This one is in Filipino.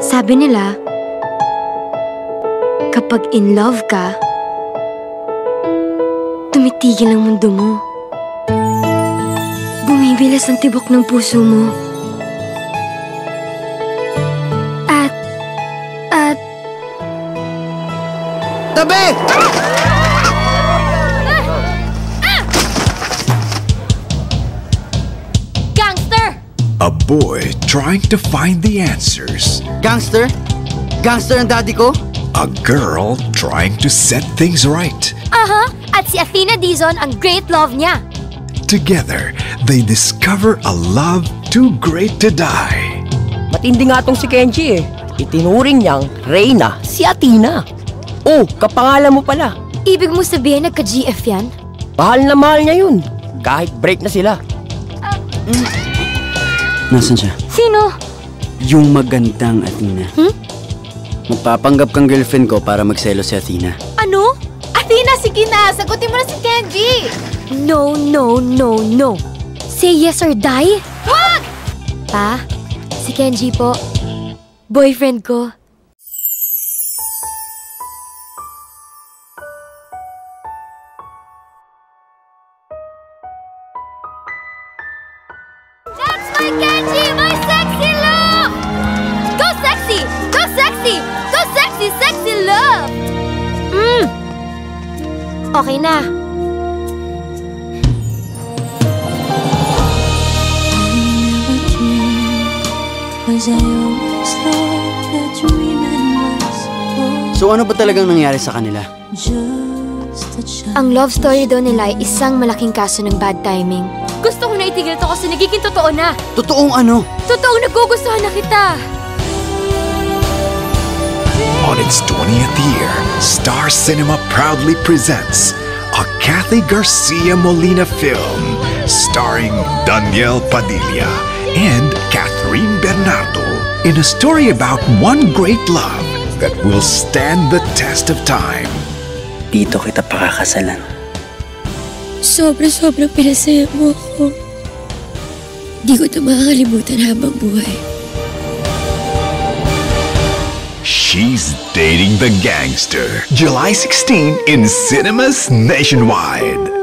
Sabi nila, kapag in love ka, tumitigil ang mundo mo. Bumibilas ang tibok ng puso mo. At... Tabi! Gangster! A boy trying to find the answers. Gangster? Gangster ang daddy ko? A girl trying to set things right. At si Athena Dizon ang great love niya. Together, they discover a love too great to die. Matindi nga tong si Kenji eh. Itinuring niyang Reyna si Athena. Oh, kapangalan mo pala. Ibig mo sabihin nagka-GF yan? Mahal na mahal niya yun. Kahit break na sila. Nasaan siya? Sino? Yung magandang Athena. Magpapanggap kang girlfriend ko para magselo si Athena. Ano? Athena, sige na! Sagutin mo na si Kenji! No, no, no, no. Say yes or die? Wag! Pa, si Kenji po. Boyfriend ko. That's my Kenji! My sexy love! Go sexy! Go sexy! Go sexy, sexy love! Okay na. So ano ba talagang nangyari sa kanila? Ang love story daw nila ay isang malaking kaso ng bad timing. Gusto ko na itigil to kasi nagiging totoo na. Totoong ano? Totoong nagugustuhan na kita. On its 20th year, Star Cinema proudly presents a Kathy Garcia Molina film starring Daniel Padilla and Catherine Bernardo in a story about one great love that will stand the test of time. Dito kita pakakasalan. Sobra-sobrang pinasaya mo ako. Di ko ito makakalimutan habang buhay. She's Dating the Gangster. July 16 in cinemas nationwide.